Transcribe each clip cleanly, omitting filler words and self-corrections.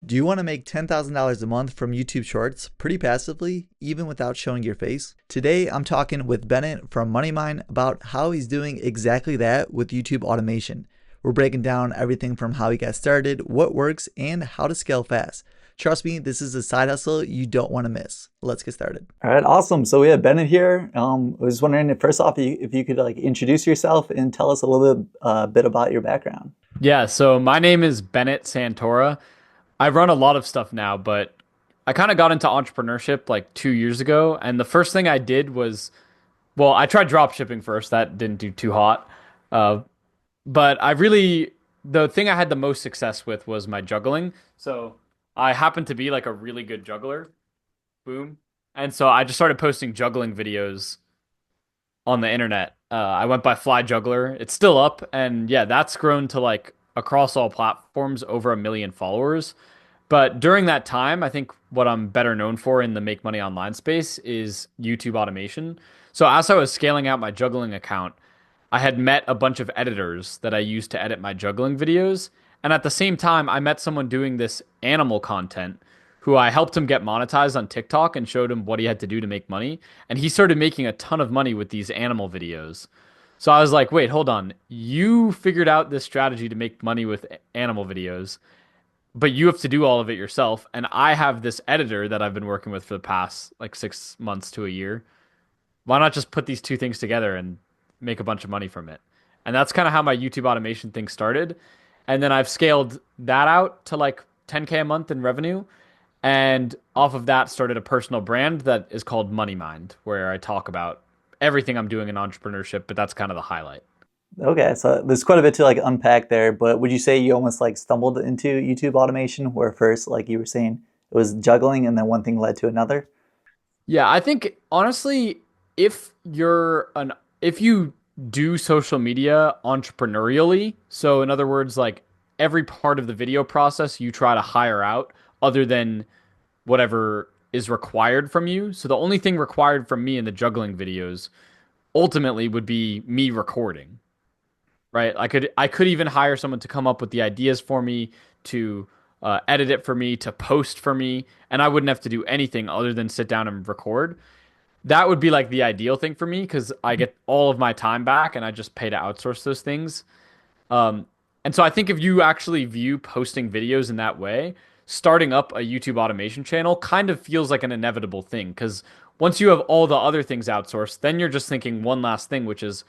Do you want to make $10,000 a month from YouTube Shorts pretty passively, even without showing your face? Today, I'm talking with Bennett from MoneyMine about how he's doing exactly that with YouTube automation. We're breaking down everything from how he got started, what works, and how to scale fast. Trust me, this is a side hustle you don't want to miss. Let's get started. All right, awesome. So we have Bennett here. I was wondering if first off, if you could introduce yourself and tell us a little bit about your background. Yeah, so my name is Bennett Santora. I run a lot of stuff now, but I kind of got into entrepreneurship like 2 years ago. And the first thing I did was, well, I tried drop shipping first. That didn't do too hot. Uh, but the thing I had the most success with was my juggling. So I happened to be like a really good juggler. Boom. And so I just started posting juggling videos on the internet. I went by Fly Juggler. It's still up, and yeah, that's grown to like across all platforms over 1 million followers. But during that time, I think what I'm better known for in the make money online space is YouTube automation. So as I was scaling out my juggling account, I had met a bunch of editors that I used to edit my juggling videos. And at the same time, I met someone doing this animal content who I helped him get monetized on TikTok and showed him what he had to do to make money. And he started making a ton of money with these animal videos. So I was like, wait, hold on. You figured out this strategy to make money with animal videos, but you have to do all of it yourself. And I have this editor that I've been working with for the past like 6 months to a year. Why not just put these two things together and make a bunch of money from it? And that's kind of how my YouTube automation thing started. And then I've scaled that out to like 10K a month in revenue. And off of that started a personal brand that is called Money Mind, where I talk about everything I'm doing in entrepreneurship, but that's kind of the highlight. Okay, so there's quite a bit to unpack there, but would you say you almost stumbled into YouTube automation where first, like you were saying, it was juggling and then one thing led to another? Yeah, I think honestly, if you do social media entrepreneurially, so in other words, like every part of the video process you try to hire out other than whatever is required from you. So the only thing required from me in the juggling videos ultimately would be me recording, right? I could even hire someone to come up with the ideas for me, to edit it for me, to post for me, and I wouldn't have to do anything other than sit down and record. That would be like the ideal thing for me because I get all of my time back and I just pay to outsource those things. Um, and so I think if you actually view posting videos in that way, starting up a YouTube automation channel kind of feels like an inevitable thing because once you have all the other things outsourced, then you're just thinking one last thing, which is,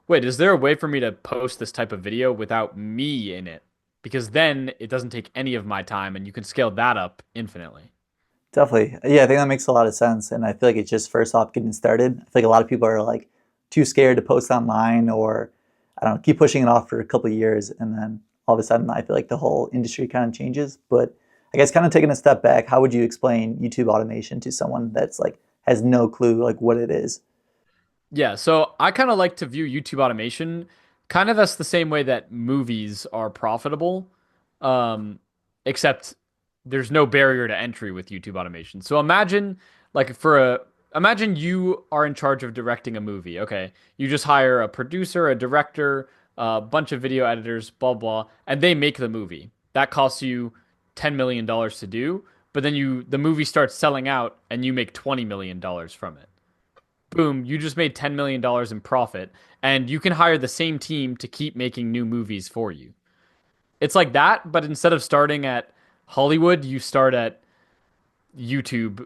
wait, is there a way for me to post this type of video without me in it? Because then it doesn't take any of my time and you can scale that up infinitely. Definitely. Yeah, I think that makes a lot of sense. And I feel like it's just first off getting started. I feel like a lot of people are too scared to post online or I don't know, keep pushing it off for a couple of years. And then all of a sudden I feel like the whole industry kind of changes. But I guess kind of taking a step back, how would you explain YouTube automation to someone that's has no clue what it is? Yeah, so I kind of like to view YouTube automation kind of as the same way that movies are profitable, um, except there's no barrier to entry with YouTube automation. So imagine you are in charge of directing a movie. Okay, you just hire a producer, a director, a bunch of video editors, blah blah, and they make the movie. That costs you $10 million to do, but then the movie starts selling out and you make $20 million from it. Boom, you just made $10 million in profit, and you can hire the same team to keep making new movies for you. It's like that, but instead of starting at Hollywood, you start at YouTube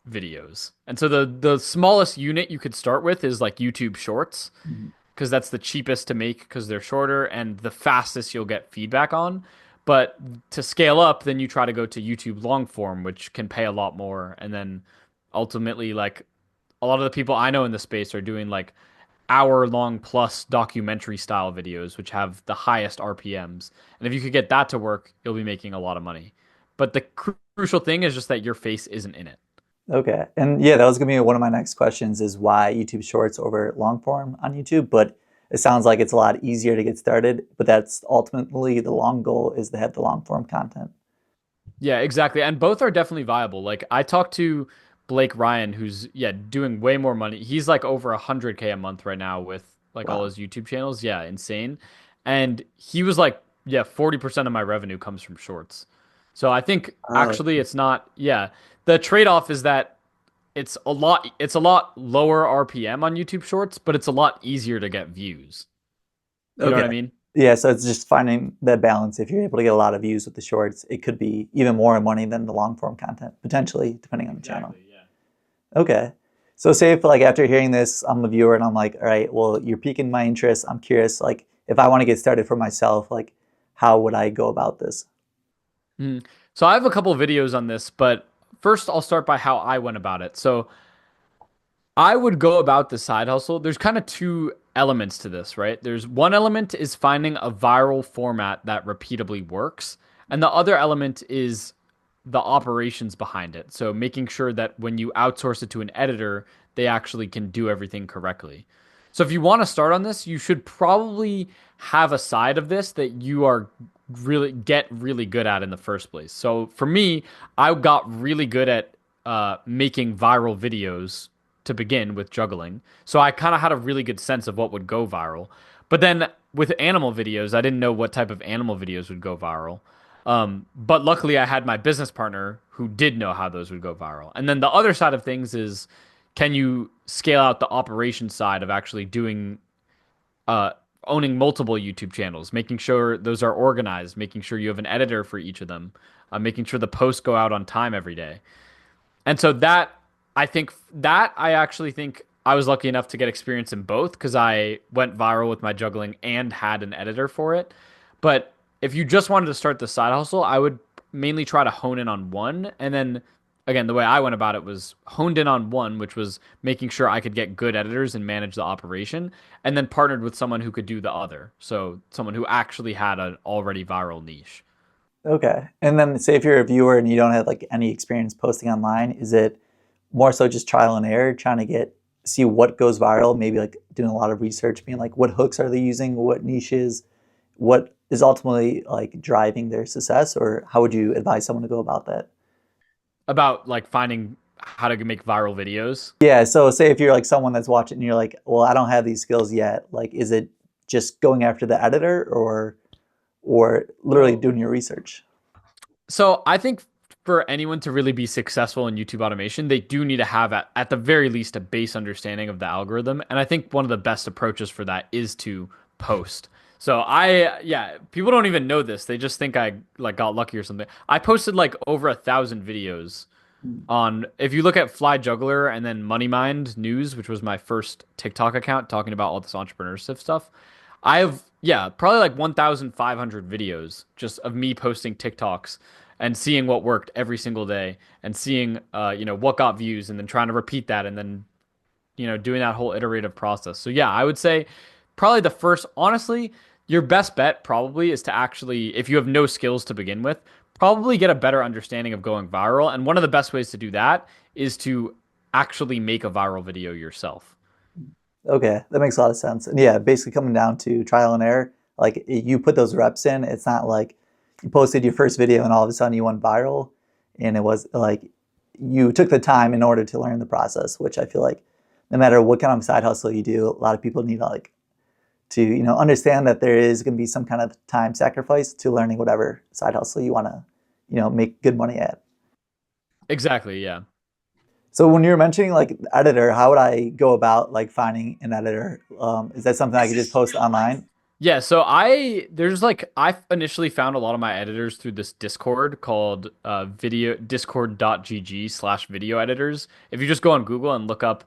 videos. And so the smallest unit you could start with is like YouTube Shorts, Mhm. because that's the cheapest to make because they're shorter and the fastest you'll get feedback on. But to scale up, then you try to go to YouTube long form, which can pay a lot more. And then ultimately, like a lot of the people I know in the space are doing like hour long plus documentary style videos, which have the highest RPMs. And if you could get that to work, you'll be making a lot of money. But the crucial thing is just that your face isn't in it. Okay. And yeah, that was gonna be one of my next questions is why YouTube Shorts over long form on YouTube. But it sounds like it's a lot easier to get started, but that's ultimately the long goal is to have the long form content. Yeah, exactly. And both are definitely viable. Like I talked to Blake Ryan, who's yeah, doing way more money. He's like over 100K a month right now with like all Wow. his YouTube channels. Yeah, insane. And he was like, yeah, 40% of my revenue comes from shorts. So I think Oh, actually it's not, yeah. The trade-off is that it's a lot lower RPM on YouTube Shorts, but it's a lot easier to get views. You know what okay. I mean? Yeah, so it's just finding that balance. If you're able to get a lot of views with the shorts, it could be even more money than the long form content, potentially, depending on the channel. Exactly, yeah. Okay. So say if like after hearing this, I'm a viewer and I'm like, all right, well, you're piquing my interest. I'm curious, like if I want to get started for myself, like how would I go about this? Mhm. So I have a couple of videos on this, but first I'll start by how I went about it. So I would go about the side hustle. There's kind of two elements to this, right? There's one element is finding a viral format that repeatably works, and the other element is the operations behind it. So making sure that when you outsource it to an editor, they actually can do everything correctly. So if you want to start on this, you should probably have a side of this that you are really good at in the first place. So for me, I got really good at making viral videos to begin with juggling. So I kind of had a really good sense of what would go viral. But then with animal videos, I didn't know what type of animal videos would go viral. But luckily, I had my business partner who did know how those would go viral. And then the other side of things is, can you scale out the operation side of actually doing, uh, owning multiple YouTube channels, making sure those are organized, making sure you have an editor for each of them, making sure the posts go out on time every day. And so I actually think I was lucky enough to get experience in both because I went viral with my juggling and had an editor for it. But if you just wanted to start the side hustle, I would mainly try to hone in on one. And then again, the way I went about it was honed in on one, which was making sure I could get good editors and manage the operation, and then partnered with someone who could do the other. So someone who actually had an already viral niche. Okay. And then say if you're a viewer and you don't have like any experience posting online, is it more so just trial and error, trying to see what goes viral, maybe like doing a lot of research, being like what hooks are they using, what niches, what is ultimately like driving their success, or how would you advise someone to go about that? About like finding how to make viral videos. Yeah, so say if you're like someone that's watching and you're like, well, I don't have these skills yet, like is it just going after the editor or literally So doing your research? So I think for anyone to really be successful in YouTube automation, they do need to have at the very least a base understanding of the algorithm. And I think one of the best approaches for that is to post. So yeah, people don't even know this. They just think I like got lucky or something. I posted like over 1,000 videos on, if you look at Fly Juggler and then Money Mind News, which was my first TikTok account talking about all this entrepreneurship stuff. I have, yeah, probably like 1,500 videos just of me posting TikToks and seeing what worked every single day and seeing, what got views and then trying to repeat that and then, doing that whole iterative process. So yeah, I would say probably honestly, your best bet probably is to actually, if you have no skills to begin with, probably get a better understanding of going viral. And one of the best ways to do that is to actually make a viral video yourself. Okay, that makes a lot of sense. And yeah, basically coming down to trial and error. Like you put those reps in. It's not like you posted your first video and all of a sudden you went viral. And it was like you took the time in order to learn the process, which I feel like no matter what kind of side hustle you do, a lot of people need to understand that there is going to be some kind of time sacrifice to learning whatever side hustle you want to make good money at. Exactly, yeah. So when you were mentioning like editor, how would I go about like finding an editor? Is that something I could just post online? Yeah, so I initially found a lot of my editors through this Discord called video discord.gg/video editors. If you just go on Google and look up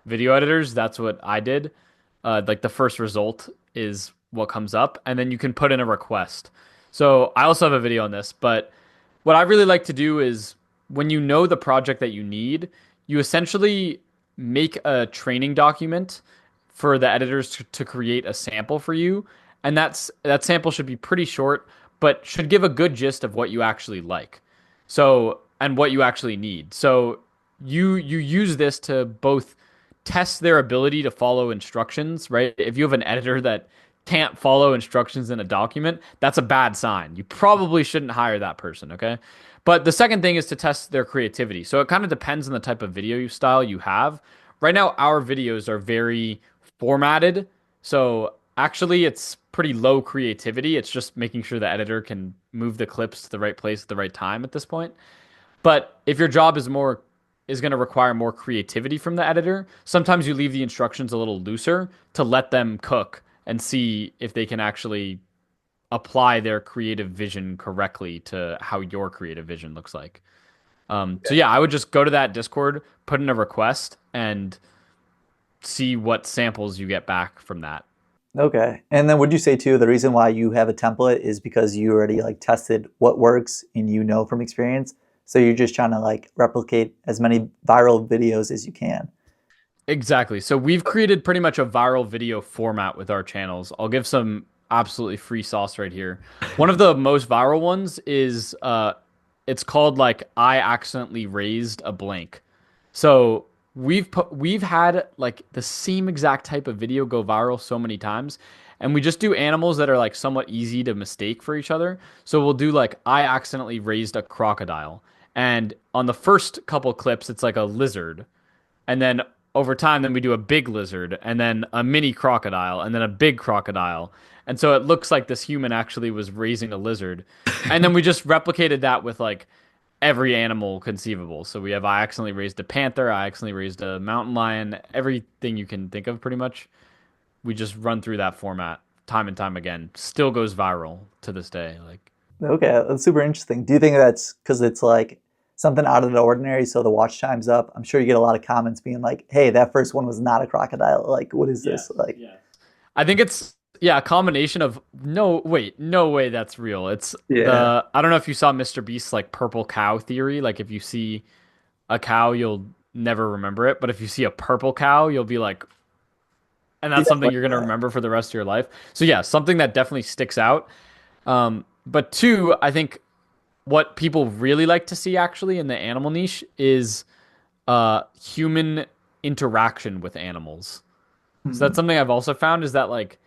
video editors, that's what I did. Like the first result is what comes up, and then you can put in a request. So I also have a video on this, but what I really like to do is when you know the project that you need, you essentially make a training document for the editors to create a sample for you, and that sample should be pretty short, but should give a good gist of what you actually like. So, and what you actually need. So you use this to both test their ability to follow instructions, right? If you have an editor that can't follow instructions in a document, that's a bad sign. You probably shouldn't hire that person, okay? But the second thing is to test their creativity. So it kind of depends on the type of video style you have. Right now, our videos are very formatted. So actually, it's pretty low creativity. It's just making sure the editor can move the clips to the right place at the right time at this point. But if your job is going to require more creativity from the editor, sometimes you leave the instructions a little looser to let them cook and see if they can actually apply their creative vision correctly to how your creative vision looks like. So yeah, I would just go to that Discord, put in a request, and see what samples you get back from that. Okay. And then would you say too, the reason why you have a template is because you already like tested what works and you know from experience. So you're just trying to like replicate as many viral videos as you can. Exactly. So we've created pretty much a viral video format with our channels. I'll give some absolutely free sauce right here. One of the most viral ones is it's called like I accidentally raised a blank. So we've had like the same exact type of video go viral so many times, and we just do animals that are like somewhat easy to mistake for each other. So we'll do like I accidentally raised a crocodile, and on the first couple clips it's like a lizard, and then over time then we do a big lizard and then a mini crocodile and then a big crocodile. And so it looks like this human actually was raising a lizard. And then we just replicated that with like every animal conceivable. So we have I accidentally raised a panther, I accidentally raised a mountain lion, everything you can think of pretty much. We just run through that format time and time again. Still goes viral to this day. Like Okay, that's super interesting. Do you think that's because it's like something out of the ordinary, so the watch time's up? I'm sure you get a lot of comments being like, "Hey, that first one was not a crocodile. Like, what is this?" Like, I think it's yeah, a combination of no way that's real. It's yeah, the I don't know if you saw Mr. Beast's like purple cow theory. Like if you see a cow, you'll never remember it, but if you see a purple cow, you'll be like, and yeah, that's something like you're gonna that. remember for the rest of your life. So yeah, something that definitely sticks out. But two, I think what people really like to see actually in the animal niche is human interaction with animals. So that's Mhm. something I've also found is that like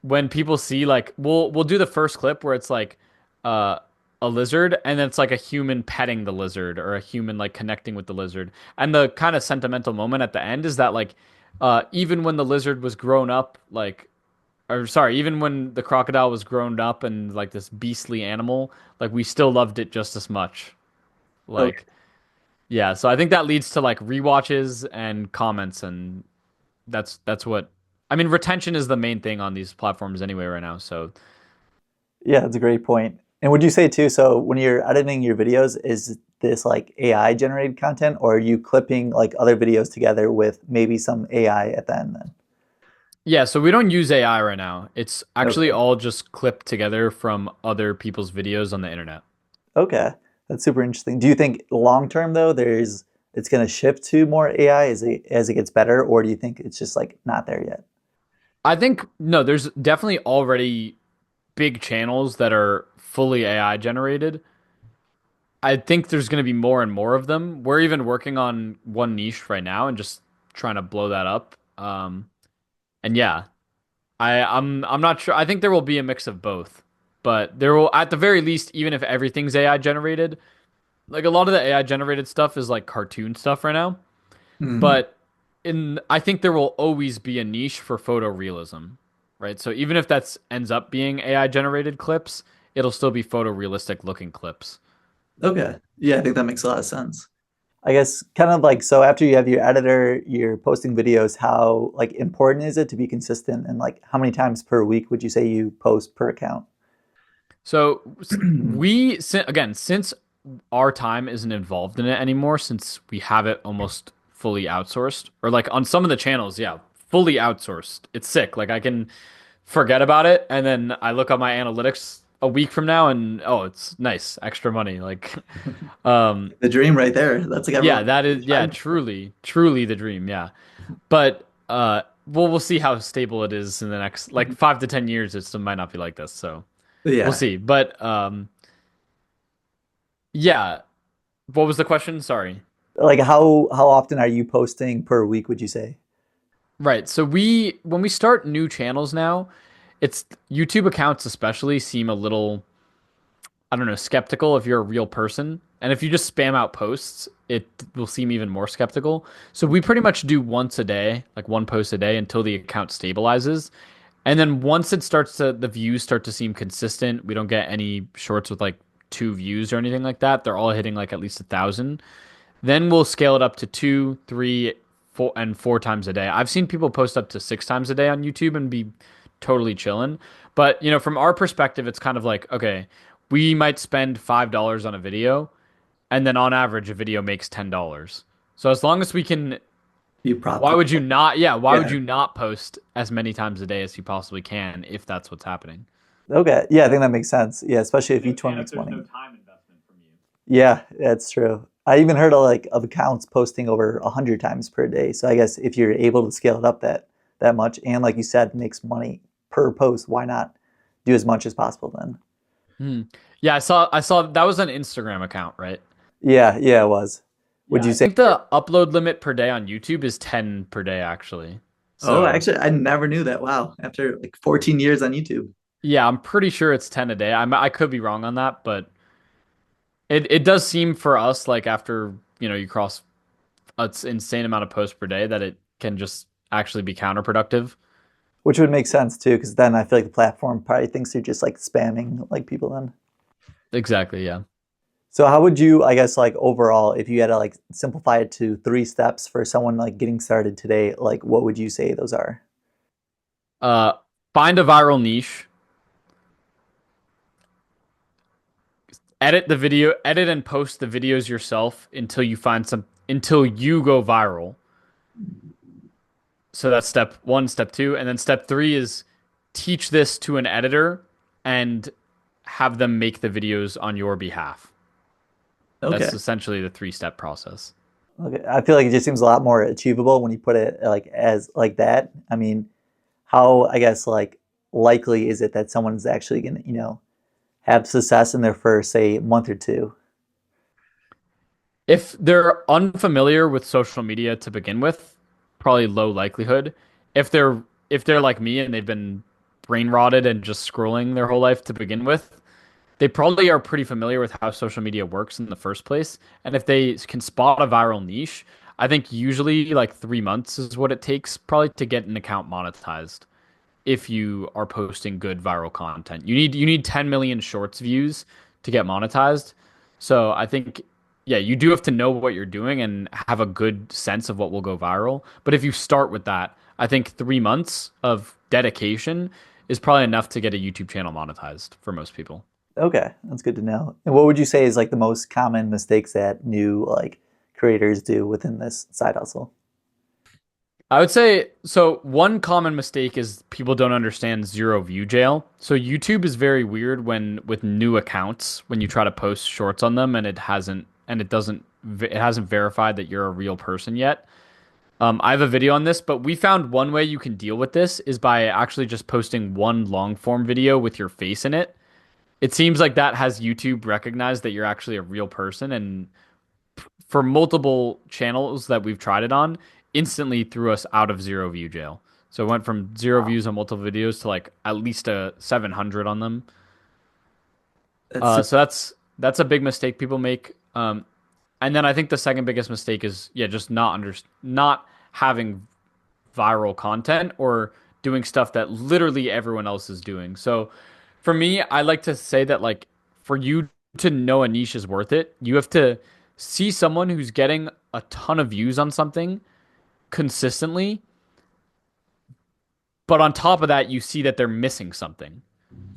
when people see like we'll do the first clip where it's like uh a lizard and then it's like a human petting the lizard or a human like connecting with the lizard. And the kind of sentimental moment at the end is that like even when the lizard was grown up like or sorry, even when the crocodile was grown up and like this beastly animal, like we still loved it just as much. Okay. Like yeah, so I think that leads to like rewatches and comments and that's what I mean retention is the main thing on these platforms anyway right now. So Yeah, that's a great point. And would you say too, so when you're editing your videos, is this like AI generated content or are you clipping like other videos together with maybe some AI at the end then? yeah, so we don't use AI right now. It's actually Okay. all just clipped together from other people's videos on the internet. Okay. That's super interesting. Do you think long term though, it's going to shift to more AI as it gets better, or do you think it's just like not there yet? I think no, there's definitely already big channels that are fully AI generated. I think there's going to be more and more of them. We're even working on one niche right now and just trying to blow that up. And yeah, I'm not sure. I think there will be a mix of both, but there will at the very least, even if everything's AI generated, like a lot of the AI generated stuff is like cartoon stuff right now. Mhm. But in I think there will always be a niche for photorealism, right? So even if that's ends up being AI generated clips, it'll still be photorealistic looking clips. Okay. Yeah, I think that makes a lot of sense. I guess kind of like so after you have your editor, you're posting videos, how like important is it to be consistent and like how many times per week would you say you post per account? So again, since our time isn't involved in it anymore, since we have it almost fully outsourced, or like on some of the channels, yeah, fully outsourced. It's sick. Like I can forget about it, and then I look at my analytics a week from now, and oh, it's nice, extra money. Like, um, The dream right there. That's like yeah, everyone that is yeah, striving for. truly the dream. Yeah, but well, we'll see how stable it is in the next like 5 to 10 years. It still might not be like this, so But we'll yeah. see. But yeah. What was the question? Sorry. Like how often are you posting per week, would you say? Right. So we when we start new channels now, it's YouTube accounts especially seem a little, I don't know, skeptical if you're a real person. And if you just spam out posts, it will seem even more skeptical. So we pretty much do once a day, like one post a day until the account stabilizes. And then once it starts to, the views start to seem consistent, we don't get any shorts with like 2 views or anything like that. They're all hitting like at least 1,000. Then we'll scale it up to two, three, four, and 4 times a day. I've seen people post up to 6 times a day on YouTube and be totally chilling. But, from our perspective, it's kind of like, okay, we might spend $5 on a video, and then on average, a video makes $10. So as long as we can, Be why would you profitable. not? Yeah, why would Yeah. you not post as many times a day as you possibly can if that's what's happening? Okay, yeah, I think that makes sense. Yeah, especially if each one And if makes there's money. no time investment from you. Yeah, that's true. I even heard of accounts posting over 100 times per day. So I guess if you're able to scale it up that much, and like you said, makes money per post, why not do as much as possible then? Hmm. Yeah, I saw that was an Instagram account, right? Yeah, yeah, it was. Would Yeah, you I say? think the upload limit per day on YouTube is 10 per day actually. Oh, So, actually, I never knew that. Wow. After like 14 years on YouTube. yeah, I'm pretty sure it's 10 a day. I could be wrong on that, but it does seem for us like after, you cross an insane amount of posts per day that it can just actually be counterproductive. Which would make sense too, because then I feel like the platform probably thinks you're just like spamming like people then. Exactly, yeah. So how would you, I guess, like overall, if you had to like simplify it to 3 steps for someone like getting started today, like what would you say those are? Uh, Find a viral niche, edit and post the videos yourself until you go viral. So that's step one, step two. And then step three is teach this to an editor and have them make the videos on your behalf. Okay. That's essentially the 3-step process. Okay, I feel like it just seems a lot more achievable when you put it like as like that. I mean, how I guess like likely is it that someone's actually gonna, have success in their first, say, month or two? If they're unfamiliar with social media to begin with, probably low likelihood. If they're like me and they've been brain rotted and just scrolling their whole life to begin with, they probably are pretty familiar with how social media works in the first place. And if they can spot a viral niche, I think usually like 3 months is what it takes probably to get an account monetized. If you are posting good viral content, you need 10 million shorts views to get monetized. So I think, yeah, you do have to know what you're doing and have a good sense of what will go viral. But if you start with that, I think 3 months of dedication is probably enough to get a YouTube channel monetized for most people. Okay, that's good to know. And what would you say is like the most common mistakes that new like creators do within this side hustle? I would say so. One common mistake is people don't understand zero view jail. So YouTube is very weird with new accounts when you try to post shorts on them and it hasn't verified that you're a real person yet. I have a video on this, but we found one way you can deal with this is by actually just posting one long form video with your face in it. It seems like that has YouTube recognized that you're actually a real person, and for multiple channels that we've tried it on, instantly threw us out of zero view jail. So it went from zero Wow. views on multiple videos to like at least a 700 on them. That's So that's a big mistake people make. And then I think the second biggest mistake is, yeah, just not having viral content or doing stuff that literally everyone else is doing. So for me, I like to say that like for you to know a niche is worth it, you have to see someone who's getting a ton of views on something consistently, but on top of that, you see that they're missing something.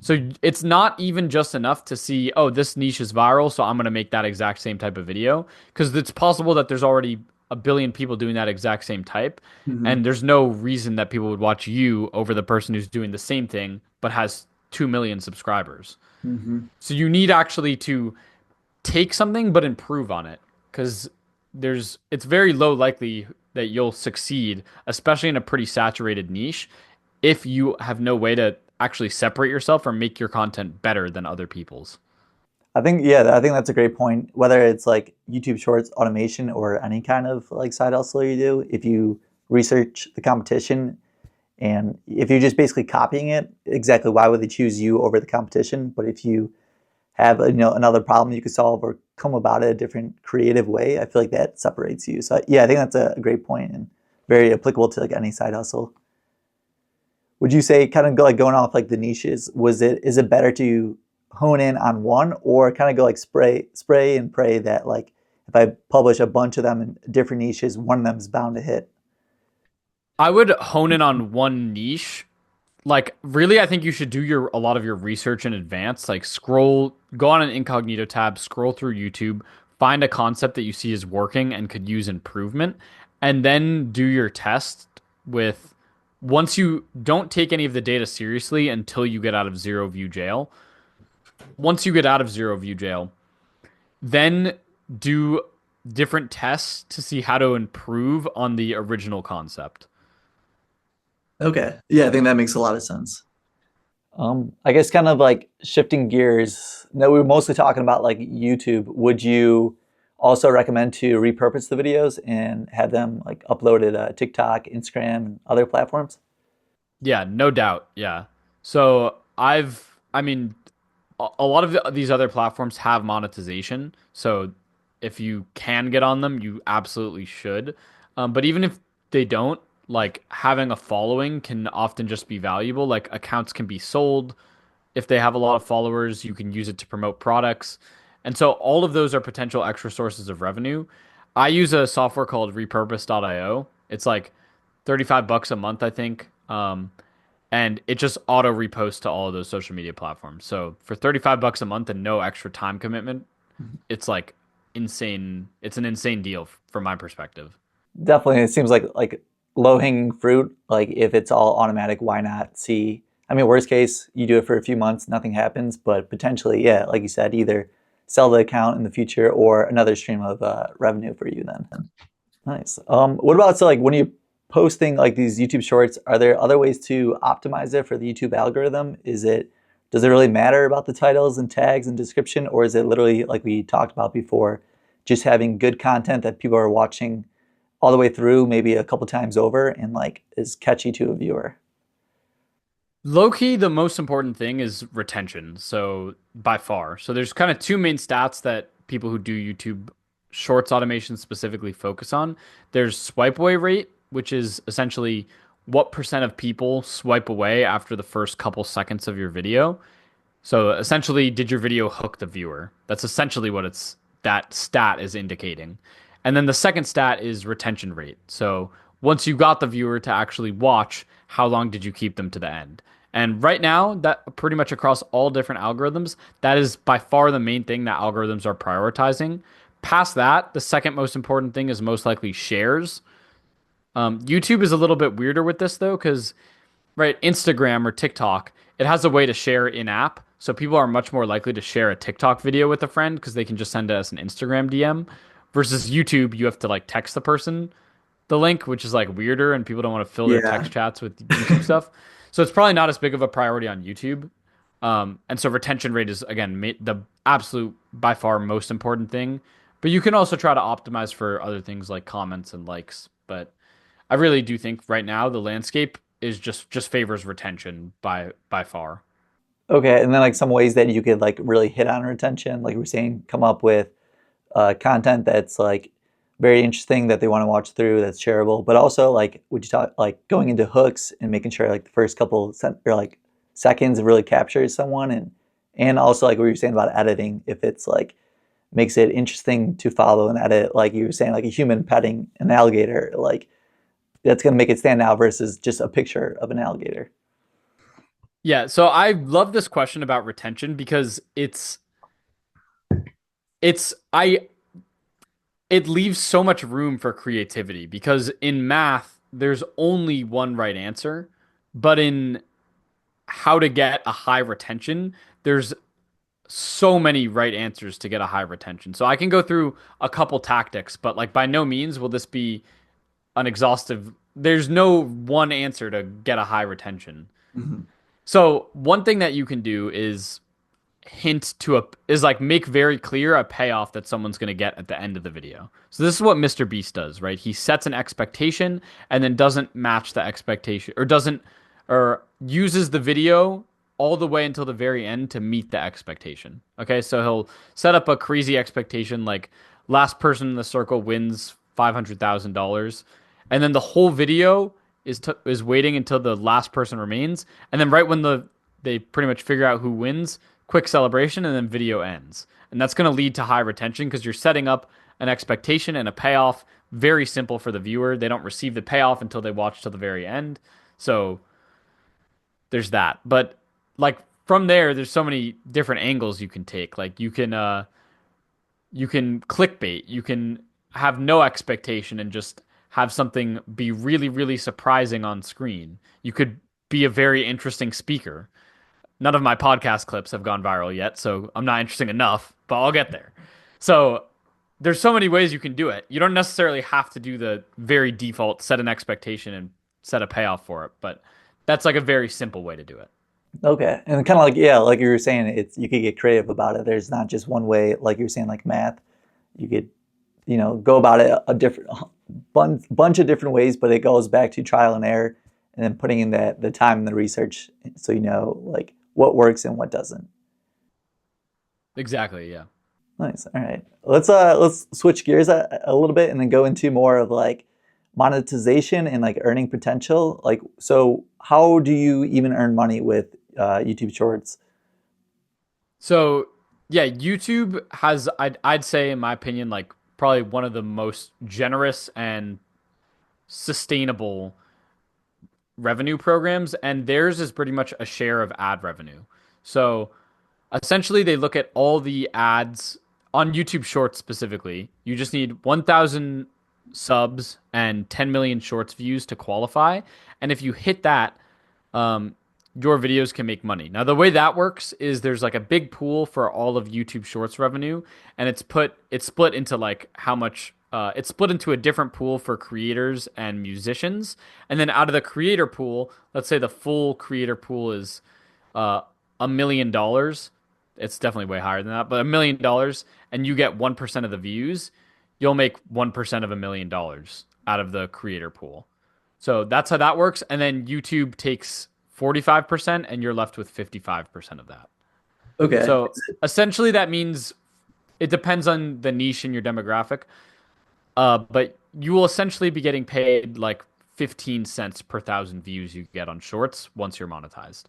So it's not even just enough to see, oh, this niche is viral, so I'm going to make that exact same type of video. Because it's possible that there's already a billion people doing that exact same type. hmm And there's no reason that people would watch you over the person who's doing the same thing, but has 2 million subscribers. hmm So you need actually to take something, but improve on it. Because it's very low likely that you'll succeed, especially in a pretty saturated niche, if you have no way to actually separate yourself or make your content better than other people's. I think that's a great point. Whether it's like YouTube Shorts automation or any kind of like side hustle you do, if you research the competition and if you're just basically copying it, exactly why would they choose you over the competition? But if you have another problem you could solve or come about it a different creative way, I feel like that separates you. So yeah, I think that's a great point and very applicable to like any side hustle. would you say kind of go like going off like the niches, is it better to hone in on one or kind of go like spray and pray that like if I publish a bunch of them in different niches, one of them is bound to hit? I would hone in on one niche. Like really, I think you should do your a lot of your research in advance. Like go on an incognito tab, scroll through YouTube, find a concept that you see is working and could use improvement, and then do your test with once you don't take any of the data seriously until you get out of zero view jail. Once you get out of zero view jail, then do different tests to see how to improve on the original concept. Okay. Yeah, I think that makes a lot of sense. I guess kind of like shifting gears. No, we were mostly talking about like YouTube. Would you also recommend to repurpose the videos and have them like uploaded TikTok, Instagram, and other platforms? Yeah, no doubt. Yeah. So I mean, a lot of these other platforms have monetization. So if you can get on them, you absolutely should. But even if they don't, like having a following can often just be valuable. Like accounts can be sold. If they have a lot of followers, you can use it to promote products. And so all of those are potential extra sources of revenue. I use a software called repurpose.io. It's like 35 bucks a month, I think. And it just auto reposts to all of those social media platforms. So for 35 bucks a month and no extra time commitment, it's like insane. It's an insane deal from my perspective. Definitely, it seems like low hanging fruit. Like if it's all automatic, why not see? I mean, worst case, you do it for a few months, nothing happens, but potentially, yeah, like you said, either sell the account in the future or another stream of revenue for you then. Nice. What about so like when you posting like these YouTube shorts, are there other ways to optimize it for the YouTube algorithm? Does it really matter about the titles and tags and description, or is it literally like we talked about before, just having good content that people are watching all the way through, maybe a couple times over, and like is catchy to a viewer? Low key, the most important thing is retention. So by far. So there's kind of two main stats that people who do YouTube Shorts automation specifically focus on. There's swipe away rate, which is essentially what percent of people swipe away after the first couple seconds of your video. So essentially, did your video hook the viewer? That's essentially what that stat is indicating. And then the second stat is retention rate. So once you got the viewer to actually watch, how long did you keep them to the end? And right now, that pretty much across all different algorithms, that is by far the main thing that algorithms are prioritizing. Past that, the second most important thing is most likely shares. YouTube is a little bit weirder with this though, because right, Instagram or TikTok, it has a way to share in app. So people are much more likely to share a TikTok video with a friend because they can just send it as an Instagram DM. Versus YouTube, you have to like text the person the link, which is like weirder, and people don't want to fill their Yeah. text chats with YouTube stuff. So it's probably not as big of a priority on YouTube. And so retention rate is again the absolute by far most important thing. But you can also try to optimize for other things like comments and likes. But I really do think right now the landscape is just favors retention by far. Okay, and then like some ways that you could like really hit on retention, like we were saying, come up with content that's like very interesting that they want to watch through, that's shareable, but also like would you talk like going into hooks and making sure like the first or like seconds really captures someone, and also like what you were saying about editing, if it's like makes it interesting to follow and edit, like you were saying, like a human petting an alligator, like that's going to make it stand out versus just a picture of an alligator. Yeah, so I love this question about retention because it's I it leaves so much room for creativity because in math there's only one right answer, but in how to get a high retention, there's so many right answers to get a high retention. So I can go through a couple tactics, but like by no means will this be an exhaustive. There's no one answer to get a high retention. Mhm. So one thing that you can do is like make very clear a payoff that someone's going to get at the end of the video. So this is what Mr. Beast does, right? He sets an expectation and then doesn't match the expectation or uses the video all the way until the very end to meet the expectation. Okay? So he'll set up a crazy expectation like last person in the circle wins $500,000, and then the whole video is waiting until the last person remains, and then right when they pretty much figure out who wins, quick celebration, and then video ends. And that's going to lead to high retention because you're setting up an expectation and a payoff. Very simple for the viewer. They don't receive the payoff until they watch till the very end. So there's that. But like from there, there's so many different angles you can take. Like you can clickbait. You can have no expectation and just have something be really, really surprising on screen. You could be a very interesting speaker. None of my podcast clips have gone viral yet, so I'm not interesting enough, but I'll get there. So there's so many ways you can do it. You don't necessarily have to do the very default, set an expectation and set a payoff for it, but that's like a very simple way to do it. Okay, and kind of like, yeah, like you were saying, it's you could get creative about it. There's not just one way, like you were saying, like math. You could, go about it a different bunch of different ways, but it goes back to trial and error, and then putting in the time and the research, so you know like what works and what doesn't. Exactly, yeah. Nice. All right, let's switch gears a little bit, and then go into more of like monetization and like earning potential. Like, so how do you even earn money with YouTube Shorts? So yeah, YouTube has I'd say in my opinion like probably one of the most generous and sustainable revenue programs, and theirs is pretty much a share of ad revenue. So essentially, they look at all the ads on YouTube Shorts specifically. You just need 1,000 subs and 10 million Shorts views to qualify, and if you hit that, your videos can make money. Now, the way that works is there's like a big pool for all of YouTube Shorts revenue, and it's split into like how much. It's split into a different pool for creators and musicians, and then out of the creator pool, let's say the full creator pool is $1 million. It's definitely way higher than that, but $1 million, and you get 1% of the views, you'll make 1% of $1 million out of the creator pool. So that's how that works, and then YouTube takes 45%, and you're left with 55% of that. Okay. So essentially, that means it depends on the niche and your demographic. But you will essentially be getting paid like 15 cents per 1,000 views you get on Shorts once you're monetized.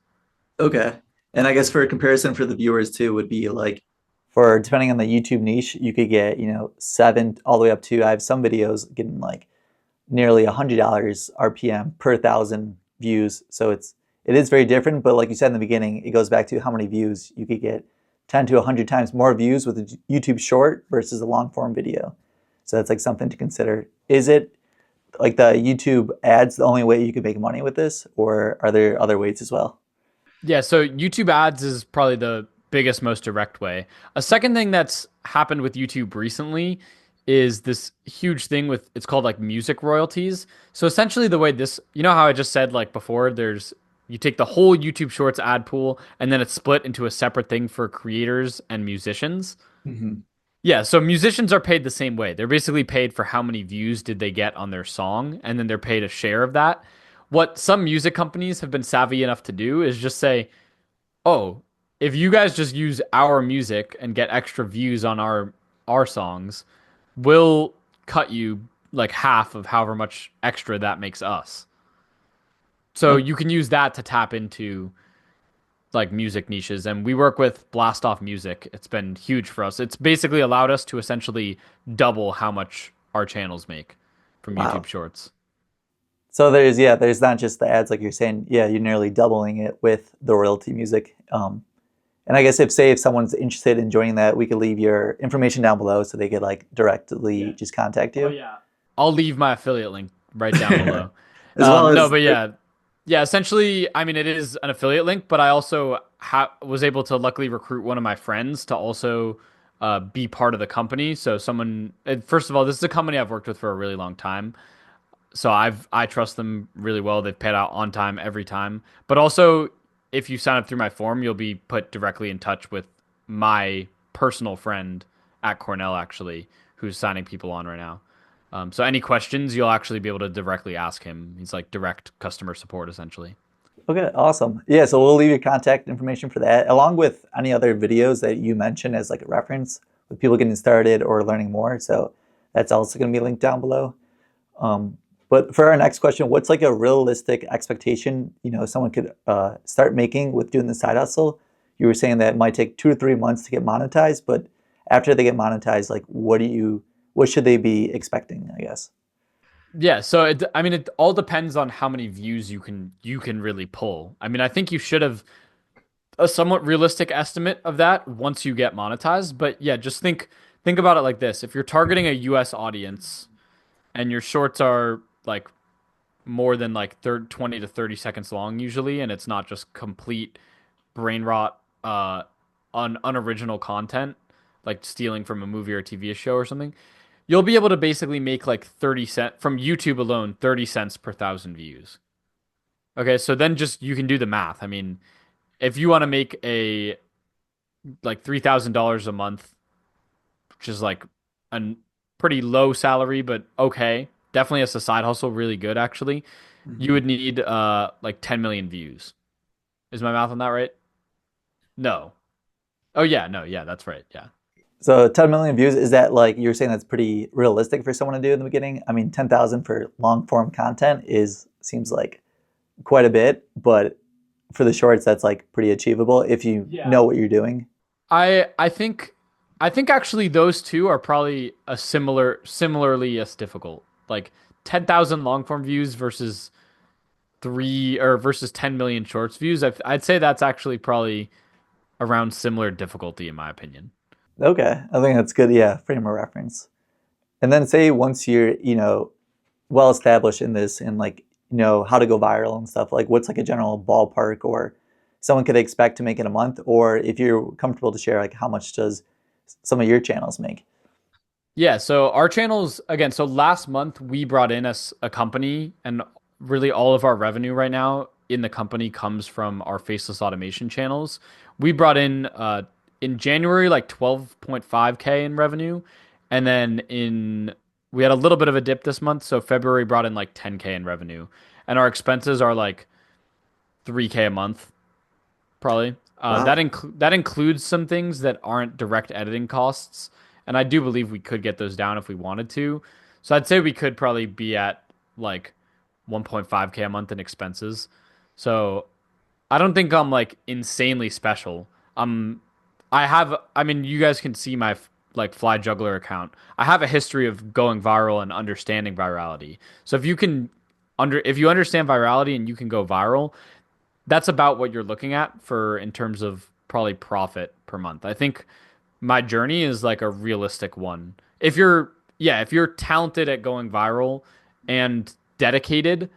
Okay. And I guess for a comparison for the viewers too would be like, for depending on the YouTube niche, you could get, 7 all the way up to, I have some videos getting like nearly $100 RPM per 1,000 views. So it is very different, but like you said in the beginning, it goes back to how many views. You could get 10 to 100 times more views with a YouTube short versus a long form video. So that's like something to consider. Is it like the YouTube ads the only way you could make money with this, or are there other ways as well? Yeah, so YouTube ads is probably the biggest, most direct way. A second thing that's happened with YouTube recently is this huge thing with, it's called like music royalties. So essentially the way this, you know how I just said like before, you take the whole YouTube Shorts ad pool and then it's split into a separate thing for creators and musicians. Mm-hmm. Yeah, so musicians are paid the same way. They're basically paid for how many views did they get on their song, and then they're paid a share of that. What some music companies have been savvy enough to do is just say, oh, if you guys just use our music and get extra views on our songs, we'll cut you like half of however much extra that makes us. So you can use that to tap into like music niches, and we work with Blast Off Music. It's been huge for us. It's basically allowed us to essentially double how much our channels make from YouTube Shorts. So there's not just the ads like you're saying. Yeah, you're nearly doubling it with the royalty music. And I guess if someone's interested in joining that, we could leave your information down below so they could like directly just contact you. Oh yeah, I'll leave my affiliate link right down below. As well as no, but yeah. Yeah, essentially, I mean, it is an affiliate link, but I also was able to luckily recruit one of my friends to also be part of the company. So first of all, this is a company I've worked with for a really long time. So I trust them really well. They've paid out on time every time. But also, if you sign up through my form, you'll be put directly in touch with my personal friend at Cornell, actually, who's signing people on right now. So any questions, you'll actually be able to directly ask him. He's like direct customer support, essentially. Okay, awesome. Yeah, so we'll leave your contact information for that, along with any other videos that you mentioned as like a reference with people getting started or learning more. So that's also going to be linked down below. But But for our next question, what's like a realistic expectation, someone could start making with doing the side hustle? You were saying that it might take 2 to 3 months to get monetized, but after they get monetized, like what should they be expecting, I guess? Yeah, so I mean, it all depends on how many views you can really pull. I mean, I think you should have a somewhat realistic estimate of that once you get monetized. But yeah, just think about it like this. If you're targeting a US audience and your shorts are like more than like 20 to 30 seconds long usually, and it's not just complete brain rot unoriginal content like stealing from a movie or a TV show or something, you'll be able to basically make like 30 cent from YouTube alone, 30 cents per thousand views. Okay, so then just you can do the math. I mean, if you want to make a like $3,000 a month, which is like a pretty low salary, but okay, definitely as a side hustle, really good actually. You Mhm. would need like 10 million views. Is my math on that right? No. Oh yeah, no, yeah, that's right. Yeah. So 10 million views, is that like you're saying that's pretty realistic for someone to do in the beginning? I mean, 10,000 for long form content is seems like quite a bit, but for the shorts, that's like pretty achievable if you Yeah. know what you're doing. I think actually those two are probably a similarly as difficult. Like 10,000 long form views versus versus 10 million shorts views. I'd say that's actually probably around similar difficulty in my opinion. Okay, I think that's good. Yeah, frame of reference. And then say once you're, well established in this and like, how to go viral and stuff, like what's like a general ballpark or someone could expect to make in a month, or if you're comfortable to share, like how much does some of your channels make? Yeah, so our channels again, so last month we brought in a company and really all of our revenue right now in the company comes from our faceless automation channels. We brought in January like 12.5K in revenue and then in we had a little bit of a dip this month, so February brought in like 10K in revenue. And our expenses are like 3K a month probably. Wow. That includes some things that aren't direct editing costs, and I do believe we could get those down if we wanted to. So I'd say we could probably be at like 1.5K a month in expenses. So I don't think I'm like insanely special. Um, I mean, you guys can see my like Fly Juggler account. I have a history of going viral and understanding virality. So if you understand virality and you can go viral, that's about what you're looking at for in terms of probably profit per month. I think my journey is like a realistic one. If you're talented at going viral and dedicated,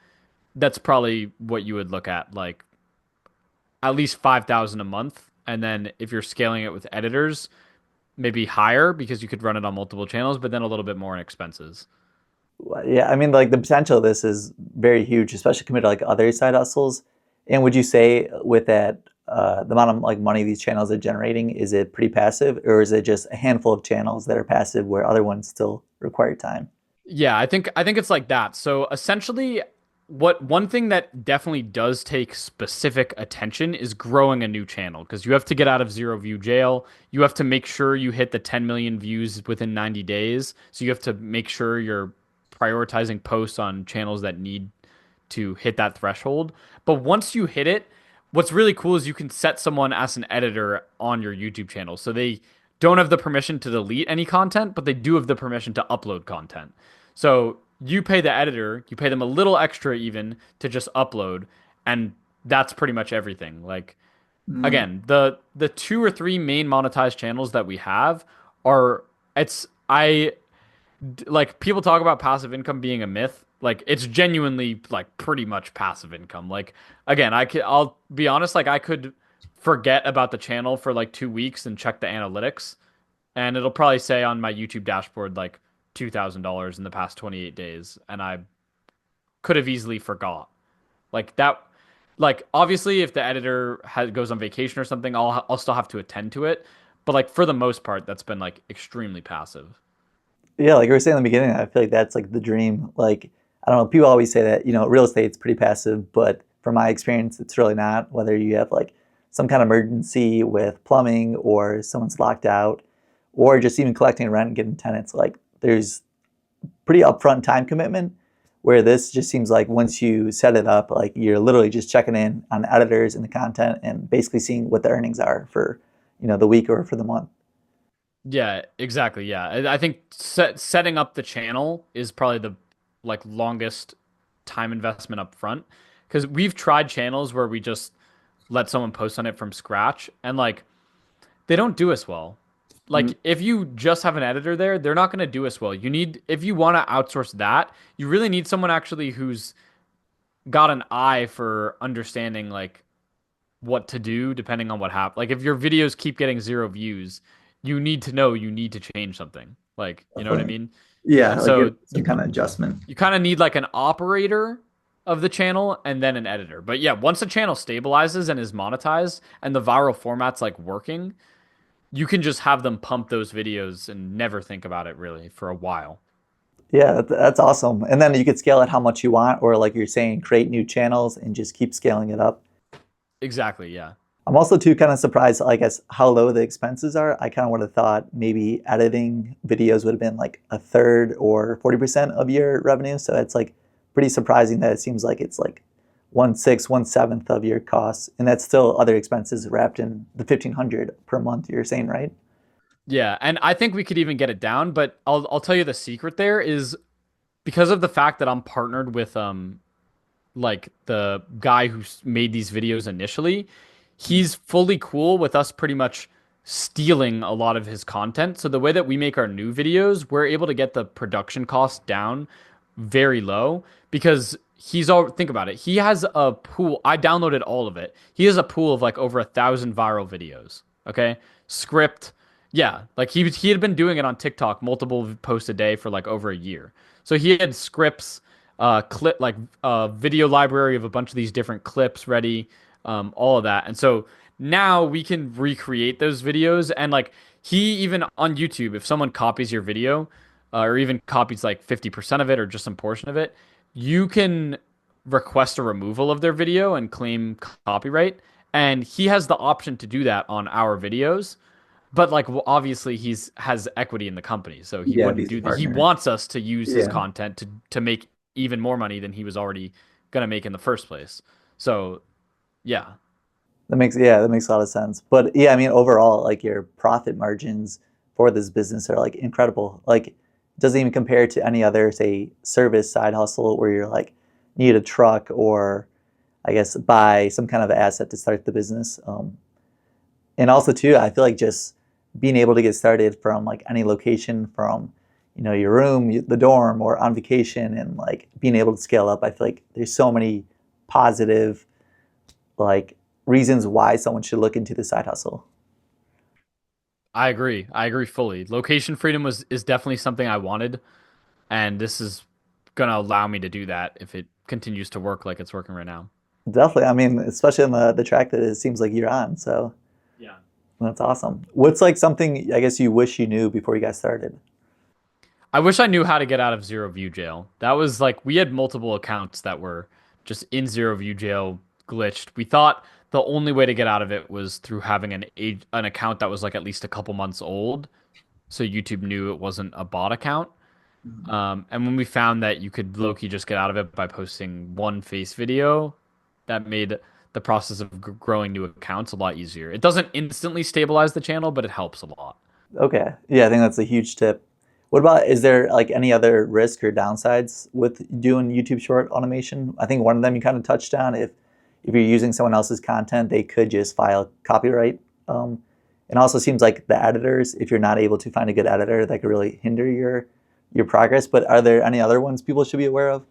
that's probably what you would look at, like at least 5,000 a month. And then if you're scaling it with editors, maybe higher because you could run it on multiple channels, but then a little bit more in expenses. Yeah, I mean, like the potential of this is very huge, especially compared to like other side hustles. And would you say with that, the amount of like money these channels are generating, is it pretty passive, or is it just a handful of channels that are passive where other ones still require time? Yeah, I think it's like that. So essentially, what one thing that definitely does take specific attention is growing a new channel because you have to get out of zero view jail. You have to make sure you hit the 10 million views within 90 days. So you have to make sure you're prioritizing posts on channels that need to hit that threshold. But once you hit it, what's really cool is you can set someone as an editor on your YouTube channel. So they don't have the permission to delete any content, but they do have the permission to upload content. So you pay the editor, you pay them a little extra even to just upload, and that's pretty much everything. Like Mm. again, the two or three main monetized channels that we have are it's I like people talk about passive income being a myth. Like it's genuinely like pretty much passive income. Like again, I'll be honest, like I could forget about the channel for like 2 weeks and check the analytics, and it'll probably say on my YouTube dashboard like $2,000 in the past 28 days, and I could have easily forgot. Like that like obviously if the editor goes on vacation or something, I'll still have to attend to it, but like for the most part that's been like extremely passive. Yeah, like we were saying in the beginning, I feel like that's like the dream. Like, I don't know, people always say that, real estate's pretty passive, but from my experience, it's really not. Whether you have like some kind of emergency with plumbing or someone's locked out, or just even collecting rent and getting tenants, like there's pretty upfront time commitment, Where this just seems like once you set it up, like you're literally just checking in on editors and the content and basically seeing what the earnings are for, the week or for the month. Yeah, exactly. Yeah. I think setting up the channel is probably the like longest time investment up front because we've tried channels where we just let someone post on it from scratch and like they don't do as well. Mm, Like if you just have an editor there, they're not going to do as well. You need if you want to outsource that, you really need someone actually who's got an eye for understanding like what to do depending on what happens. Like if your videos keep getting 0 views, you need to know you need to change something. Like, you know what I definitely. mean? Yeah, like So some kind of adjustment. you kind of need like an operator of the channel and then an editor. But yeah, once the channel stabilizes and is monetized and the viral format's like working, you can just have them pump those videos and never think about it really for a while. Yeah, that's awesome. And then you could scale it how much you want, or like you're saying, create new channels and just keep scaling it up. Exactly, yeah. I'm also too kind of surprised, I guess, how low the expenses are. I kind of would have thought maybe editing videos would have been like a third or 40% of your revenue. So it's like pretty surprising that it seems like it's like 1/6, 1/7 of your costs, and that's still other expenses wrapped in the 1,500 per month. You're saying, right? Yeah, and I think we could even get it down, but I'll tell you the secret there is because of the fact that I'm partnered with like the guy who made these videos initially, he's fully cool with us pretty much stealing a lot of his content. So the way that we make our new videos, we're able to get the production cost down very low because he's all think about it. He has a pool. I downloaded all of it. He has a pool of like over 1,000 viral videos. Okay. Script. Yeah. Like he had been doing it on TikTok, multiple posts a day for like over a year. So he had scripts, clip like video library of a bunch of these different clips ready, all of that. And so now we can recreate those videos and like he even on YouTube, if someone copies your video, or even copies like 50% of it or just some portion of it, you can request a removal of their video and claim copyright. And he has the option to do that on our videos. But like obviously he's has equity in the company, so he Yeah, wouldn't he's a do that. He partner. wants us to use his Yeah. content to make even more money than he was already gonna make in the first place. So yeah, That makes a lot of sense. But yeah, I mean, overall, like your profit margins for this business are like incredible. Like, it doesn't even compare to any other, say, service side hustle where you're like need a truck or I guess buy some kind of asset to start the business. And also too, I feel like just being able to get started from like any location, from your room, the dorm, or on vacation, and like being able to scale up. I feel like there's so many positive like reasons why someone should look into the side hustle. I agree. I agree fully. Location freedom was is definitely something I wanted, and this is gonna allow me to do that if it continues to work like it's working right now. Definitely. I mean, especially on the track that it seems like you're on. So Yeah. that's awesome. What's like something I guess you wish you knew before you got started? I wish I knew how to get out of zero view jail. That was like we had multiple accounts that were just in zero view jail glitched. We thought the only way to get out of it was through having an account that was like at least a couple months old, so YouTube knew it wasn't a bot account. And when we found that you could low-key just get out of it by posting one face video, that made the process of growing new accounts a lot easier. It doesn't instantly stabilize the channel, but it helps a lot. Okay. Yeah, I think that's a huge tip. What about, is there like any other risk or downsides with doing YouTube short automation? I think one of them you kind of touched on. If you're using someone else's content, they could just file copyright. It also seems like the editors, if you're not able to find a good editor, that could really hinder your progress. But are there any other ones people should be aware of?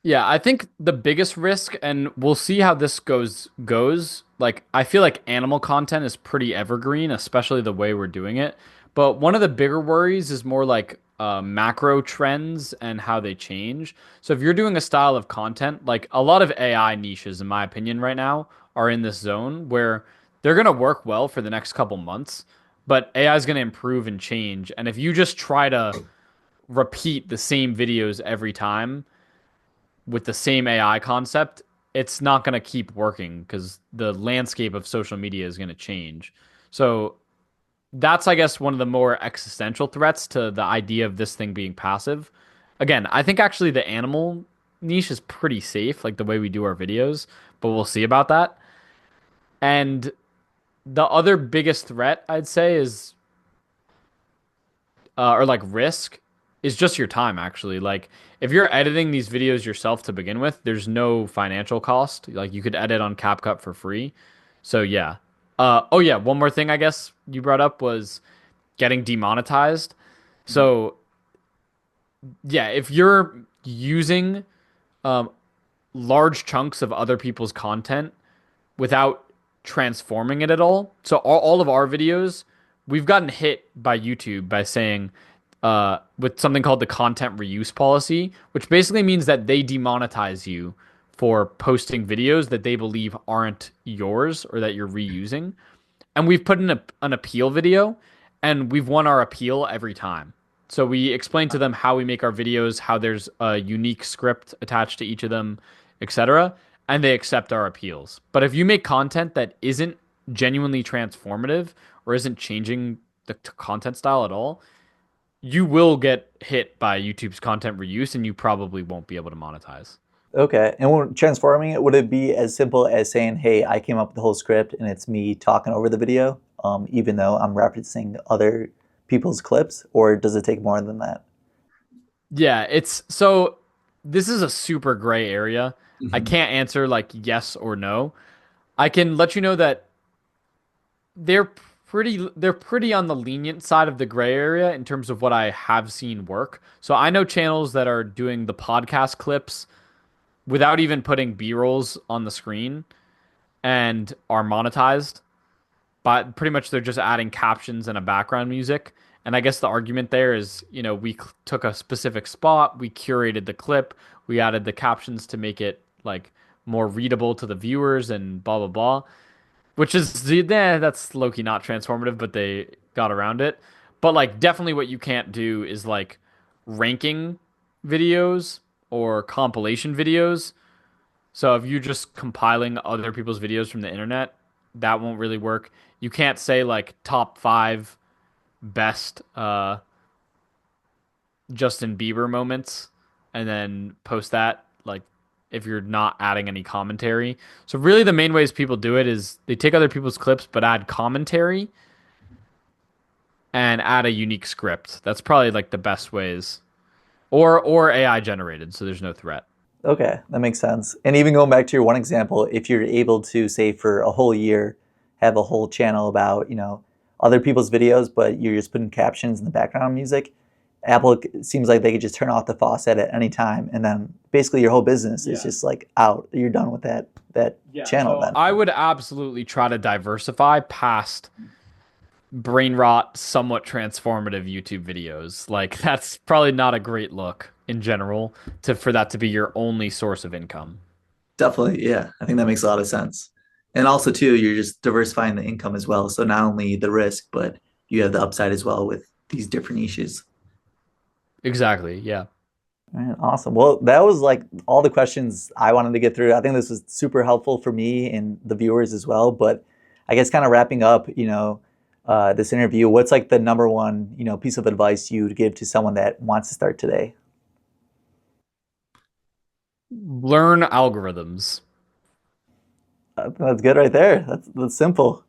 Yeah, I think the biggest risk, and we'll see how this goes. Like, I feel like animal content is pretty evergreen, especially the way we're doing it. But one of the bigger worries is more like macro trends and how they change. So if you're doing a style of content, like a lot of AI niches, in my opinion, right now are in this zone where they're gonna work well for the next couple months, but AI is gonna improve and change. And if you just try to repeat the same videos every time with the same AI concept, it's not going to keep working because the landscape of social media is going to change. So that's, I guess, one of the more existential threats to the idea of this thing being passive. Again, I think actually the animal niche is pretty safe, like the way we do our videos, but we'll see about that. And the other biggest threat I'd say is or like risk is just your time actually. Like if you're editing these videos yourself to begin with, there's no financial cost. Like you could edit on CapCut for free. So yeah. Oh yeah, one more thing I guess you brought up was getting demonetized. So yeah, if you're using um, large chunks of other people's content without transforming it at all. So all of our videos, we've gotten hit by YouTube by saying with something called the content reuse policy, which basically means that they demonetize you for posting videos that they believe aren't yours or that you're reusing. And we've put in an appeal video and we've won our appeal every time. So we explain to them how we make our videos, how there's a unique script attached to each of them, etc. And they accept our appeals. But if you make content that isn't genuinely transformative or isn't changing the content style at all, you will get hit by YouTube's content reuse and you probably won't be able to monetize. Okay. And when transforming it, would it be as simple as saying, hey, I came up with the whole script and it's me talking over the video, even though I'm referencing other people's clips, or does it take more than that? Yeah, it's so this is a super gray area. I Mhm. can't answer like yes or no. I can let you know that they're they're pretty on the lenient side of the gray area in terms of what I have seen work. So I know channels that are doing the podcast clips without even putting B-rolls on the screen and are monetized. But pretty much they're just adding captions and a background music. And I guess the argument there is, we took a specific spot, we curated the clip, we added the captions to make it like more readable to the viewers and blah blah blah. Which is that's low-key not transformative, but they got around it. But like definitely what you can't do is like ranking videos or compilation videos. So if you're just compiling other people's videos from the internet, that won't really work. You can't say like top five best Justin Bieber moments and then post that like if you're not adding any commentary. So really the main ways people do it is they take other people's clips but add commentary and add a unique script. That's probably like the best ways. Or AI generated, so there's no threat. Okay, that makes sense. And even going back to your one example, if you're able to say for a whole year have a whole channel about, other people's videos, but you're just putting captions in the background music, Apple seems like they could just turn off the faucet at any time, and then basically your whole business is just like out. You're done with that channel So then. I would absolutely try to diversify past brain rot, somewhat transformative YouTube videos. Like that's probably not a great look in general to for that to be your only source of income. Definitely, yeah. I think that makes a lot of sense. And also too, you're just diversifying the income as well. So not only the risk, but you have the upside as well with these different niches. Exactly. Yeah. All right, awesome. Well, that was like all the questions I wanted to get through. I think this was super helpful for me and the viewers as well. But I guess kind of wrapping up, this interview, what's like the number one, piece of advice you'd give to someone that wants to start today? Learn algorithms. That's good right there. That's simple.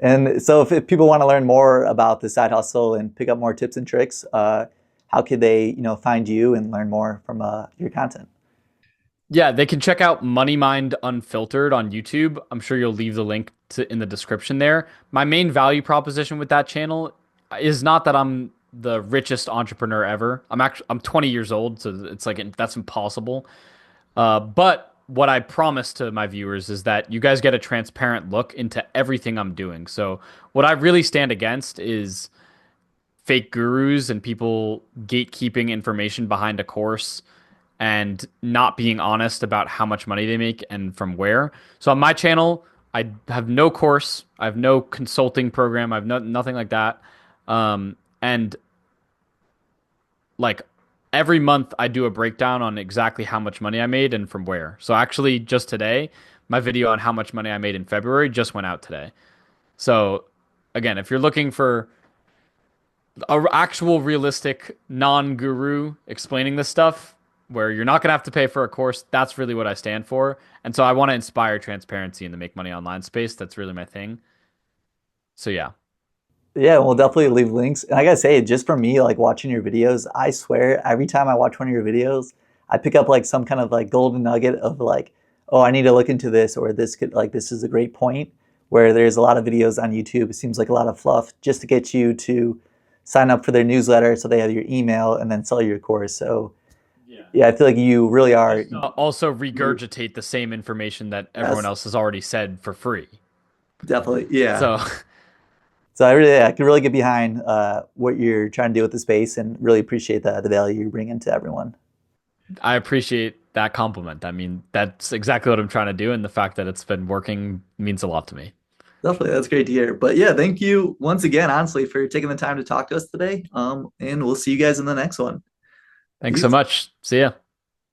And so if people want to learn more about the side hustle and pick up more tips and tricks, how could they, find you and learn more from your content? Yeah, they can check out Money Mind Unfiltered on YouTube. I'm sure you'll leave the link in the description there. My main value proposition with that channel is not that I'm the richest entrepreneur ever. I'm 20 years old, so it's like that's impossible. But what I promise to my viewers is that you guys get a transparent look into everything I'm doing. So what I really stand against is fake gurus and people gatekeeping information behind a course and not being honest about how much money they make and from where. So on my channel, I have no course, I have no consulting program, I have nothing like that. And like every month I do a breakdown on exactly how much money I made and from where. So actually just today, my video on how much money I made in February just went out today. So again, if you're looking for a actual realistic non-guru explaining this stuff, where you're not going to have to pay for a course. That's really what I stand for. And so I want to inspire transparency in the make money online space. That's really my thing. So yeah. Yeah, we'll definitely leave links. And I gotta say, just for me, like watching your videos, I swear every time I watch one of your videos, I pick up like some kind of like golden nugget of like, oh, I need to look into this, or this could like this is a great point. Where there's a lot of videos on YouTube, it seems like a lot of fluff just to get you to sign up for their newsletter so they have your email and then sell your course. So yeah, I feel like you really are. Also regurgitate the same information that everyone Yes, else has already said for free. Definitely. Yeah. So so I can really get behind what you're trying to do with the space and really appreciate the value you bring into everyone. I appreciate that compliment. I mean, that's exactly what I'm trying to do. And the fact that it's been working means a lot to me. Definitely. That's great to hear. But yeah, thank you once again, honestly, for taking the time to talk to us today. And we'll see you guys in the next one. Thanks so Peace. much. See ya.